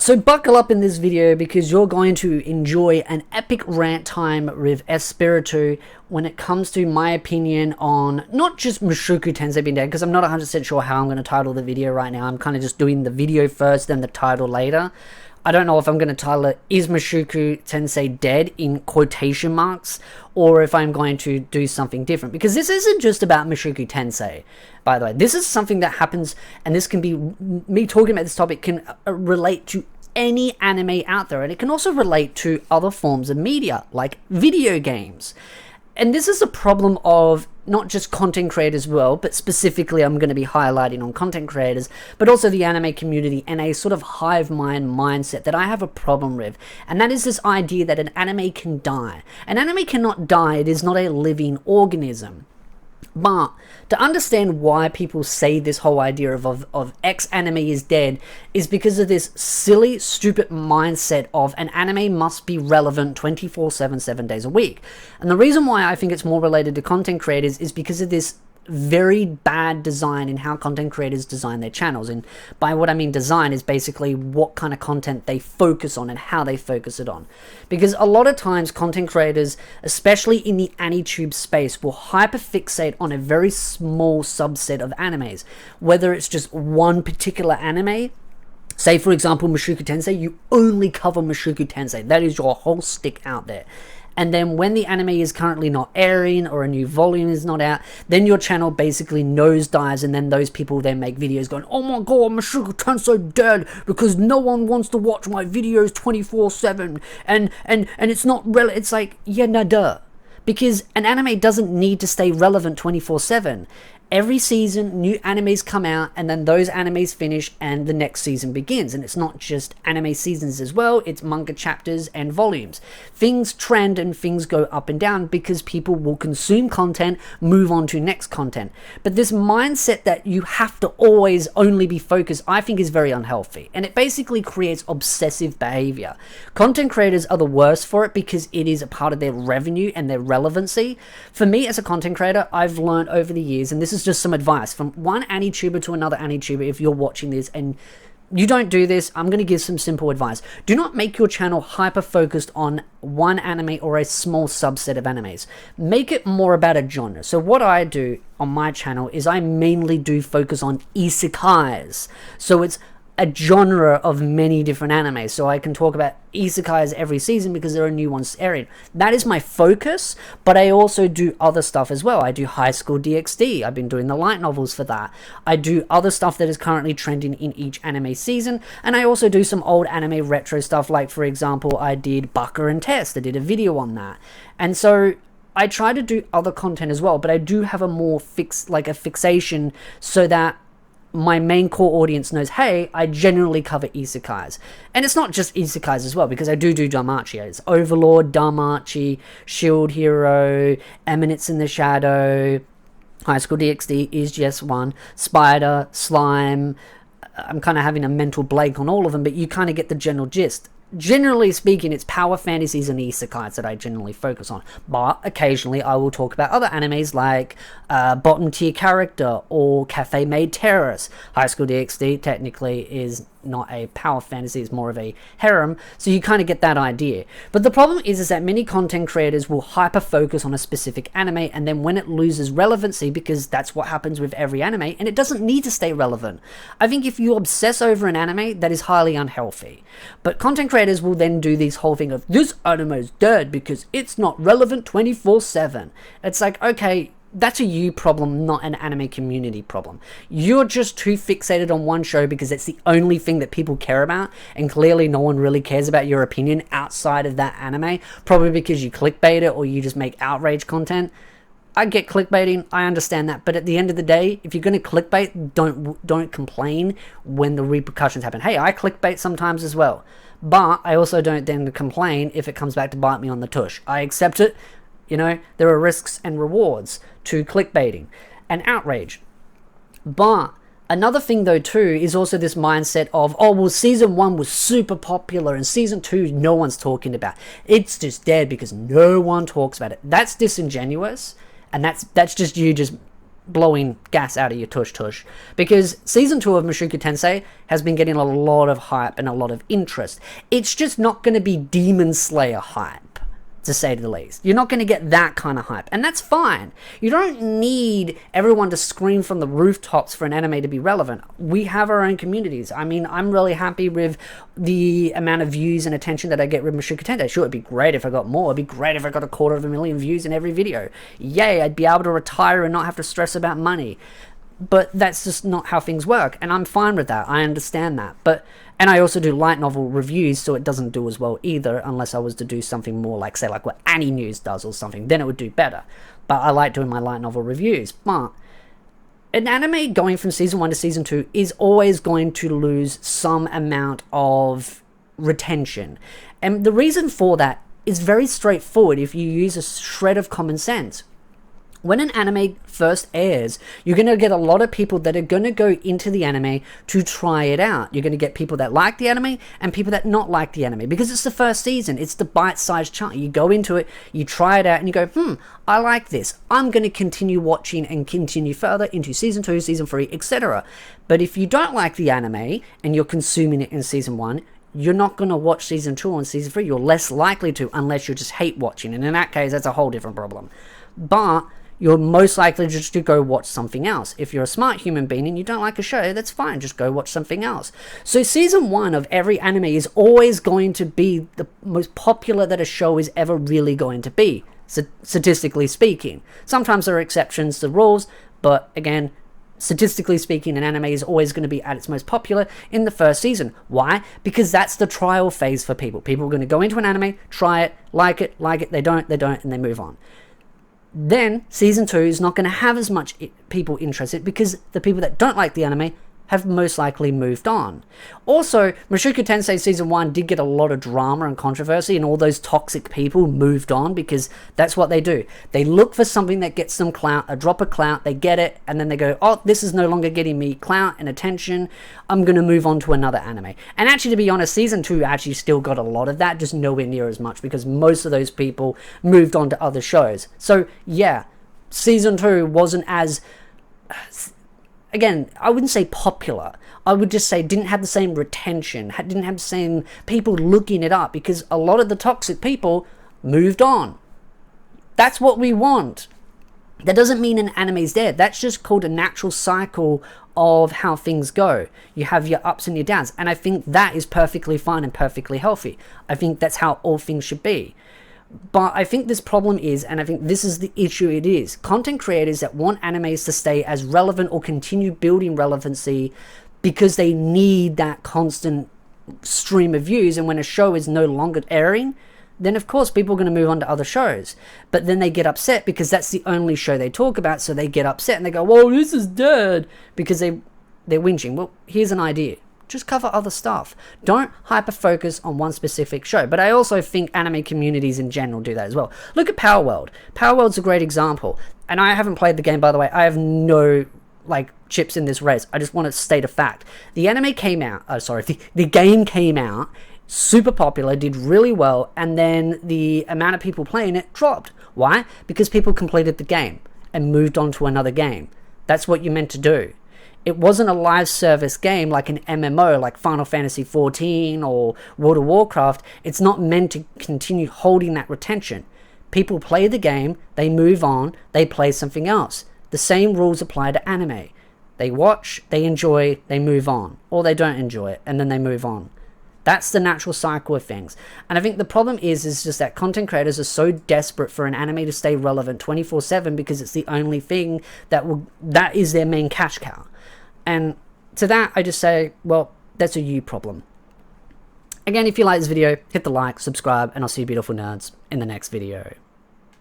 So buckle up in this video because you're going to enjoy an epic rant time with Espiritu when it comes to my opinion on not just Mushoku Tensei being dead, because I'm not 100% sure how I'm going to title the video right now. I'm kind of just doing the video first, then the title later. I don't know if I'm going to title it, Is Mushoku Tensei Dead, in quotation marks, or if I'm going to do something different. Because this isn't just about Mushoku Tensei, by the way. This is something that happens, and this can be, me talking about this topic can relate to any anime out there, and it can also relate to other forms of media, like video games. And this is a problem of not just content creators as well, but specifically I'm going to be highlighting on content creators, but also the anime community and a sort of hive mind mindset that I have a problem with. And that is this idea that an anime can die. An anime cannot die, it is not a living organism. But to understand why people say this whole idea of X anime is dead is because of this silly, stupid mindset of an anime must be relevant 24/7, 7 days a week. And the reason why I think it's more related to content creators is because of this very bad design in how content creators design their channels. And by what I mean design is basically what kind of content they focus on and how they focus it on. Because a lot of times content creators, especially in the AniTube space, will hyperfixate on a very small subset of animes. Whether it's just one particular anime, say for example Mushoku Tensei, you only cover Mushoku Tensei. That is your whole stick out there. And then when the anime is currently not airing or a new volume is not out, then your channel basically nosedives, and then those people then make videos going, oh my god, Mushoku Tensei dead because no one wants to watch my videos 24/7 and it's not relevant. It's like, yeah, nah, duh. Because an anime doesn't need to stay relevant 24/7. Every season, new animes come out, and then those animes finish, and the next season begins. And it's not just anime seasons as well, it's manga chapters and volumes. Things trend and things go up and down because people will consume content, move on to next content. But this mindset that you have to always only be focused, I think is very unhealthy. And it basically creates obsessive behavior. Content creators are the worst for it because it is a part of their revenue and their relevancy. For me as a content creator, I've learned over the years, and this is just some advice from one AniTuber to another AniTuber. If you're watching this and you don't do this, I'm going to give some simple advice. Do not make your channel hyper focused on one anime or a small subset of animes. Make it more about a genre. So what I do on my channel is I mainly do focus on isekais. So it's a genre of many different animes, so I can talk about isekais every season because there are new ones airing. That is my focus, but I also do other stuff as well. I do High School DxD, I've been doing the light novels for that. I do other stuff that is currently trending in each anime season, and I also do some old anime retro stuff, like for example I did Baka and Test, I did a video on that. And so I try to do other content as well, but I do have a more fixation so that my main core audience knows, hey, I generally cover isekais. And it's not just isekais as well, because I do Danmachi. It's Overlord, Danmachi, Shield Hero, Eminence in the Shadow, High School DxD is just one, Spider, Slime. I'm kind of having a mental blank on all of them, but you kind of get the general gist. Generally speaking, it's power fantasies and isekais that I generally focus on, but occasionally I will talk about other animes like Bottom Tier Character or Cafe Maid Terrorist. High School DxD technically is not a power fantasy, it's more of a harem, so you kind of get that idea. But the problem is that many content creators will hyper focus on a specific anime, and then when it loses relevancy, because that's what happens with every anime, and it doesn't need to stay relevant. I think if you obsess over an anime, that is highly unhealthy. But content creators will then do this whole thing of, this anime is dead because it's not relevant 24/7. It's like, okay, that's a you problem, not an anime community problem. You're just too fixated on one show because it's the only thing that people care about, and clearly no one really cares about your opinion outside of that anime, probably because you clickbait it or you just make outrage content. I get clickbaiting, I understand that, but at the end of the day, if you're going to clickbait, don't complain when the repercussions happen. Hey, I clickbait sometimes as well, but I also don't then complain if it comes back to bite me on the tush. I accept it. You know, there are risks and rewards to clickbaiting and outrage. But another thing though too is also this mindset of, oh well, season 1 was super popular and season 2 no one's talking about. It's just dead because no one talks about it. That's disingenuous, and that's just you just blowing gas out of your tush tush, because season 2 of Mushoku Tensei has been getting a lot of hype and a lot of interest. It's just not going to be Demon Slayer hype, to say the least. You're not going to get that kind of hype, and that's fine. You don't need everyone to scream from the rooftops for an anime to be relevant. We have our own communities. I mean, I'm really happy with the amount of views and attention that I get with Mushoku Tensei. Sure, it'd be great if I got more. It'd be great if I got 250,000 views in every video. Yay, I'd be able to retire and not have to stress about money. But that's just not how things work, and I'm fine with that. I understand that. And I also do light novel reviews, so it doesn't do as well either, unless I was to do something more like, say, like what Annie News does or something. Then it would do better. But I like doing my light novel reviews. But an anime going from season 1 to season 2 is always going to lose some amount of retention. And the reason for that is very straightforward if you use a shred of common sense. When an anime first airs, you're going to get a lot of people that are going to go into the anime to try it out. You're going to get people that like the anime and people that not like the anime, because it's the first season. It's the bite-sized chunk. You go into it, you try it out, and you go, I like this. I'm going to continue watching and continue further into season 2, season 3, etc. But if you don't like the anime and you're consuming it in season 1, you're not going to watch season 2 and season 3. You're less likely to, unless you just hate watching. And in that case, that's a whole different problem. But you're most likely just to go watch something else. If you're a smart human being and you don't like a show, that's fine. Just go watch something else. So season 1 of every anime is always going to be the most popular that a show is ever really going to be, statistically speaking. Sometimes there are exceptions to rules, but again, statistically speaking, an anime is always going to be at its most popular in the first season. Why? Because that's the trial phase for people. People are going to go into an anime, try it, they don't, and they move on. Then season 2 is not going to have as much people interested, because the people that don't like the anime have most likely moved on. Also, Mushoku Tensei season 1 did get a lot of drama and controversy, and all those toxic people moved on, because that's what they do. They look for something that gets them clout, a drop of clout, they get it, and then they go, oh, this is no longer getting me clout and attention, I'm going to move on to another anime. And actually, to be honest, season 2 actually still got a lot of that, just nowhere near as much, because most of those people moved on to other shows. So yeah, season 2 wasn't as... Again, I wouldn't say popular. I would just say didn't have the same retention, didn't have the same people looking it up, because a lot of the toxic people moved on. That's what we want. That doesn't mean an anime's dead. That's just called a natural cycle of how things go. You have your ups and your downs, and I think that is perfectly fine and perfectly healthy. I think that's how all things should be. But I think this problem is, and I think this is the issue it is, content creators that want animes to stay as relevant or continue building relevancy because they need that constant stream of views, and when a show is no longer airing, then of course people are going to move on to other shows. But then they get upset because that's the only show they talk about, so they get upset and they go, well, this is dead, because they're whinging. Well, here's an idea. Just cover other stuff. Don't hyper-focus on one specific show. But I also think anime communities in general do that as well. Look at Power World. Power World's a great example. And I haven't played the game, by the way. I have no, chips in this race. I just want to state a fact. The anime came out... the game came out, super popular, did really well, and then the amount of people playing it dropped. Why? Because people completed the game and moved on to another game. That's what you're meant to do. It wasn't a live service game like an MMO, like Final Fantasy XIV or World of Warcraft. It's not meant to continue holding that retention. People play the game, they move on, they play something else. The same rules apply to anime. They watch, they enjoy, they move on. Or they don't enjoy it, and then they move on. That's the natural cycle of things. And I think the problem is just that content creators are so desperate for an anime to stay relevant 24/7 because it's the only thing that is their main cash cow. And to that, I just say, well, that's a you problem. Again, if you like this video, hit the like, subscribe, and I'll see you beautiful nerds in the next video.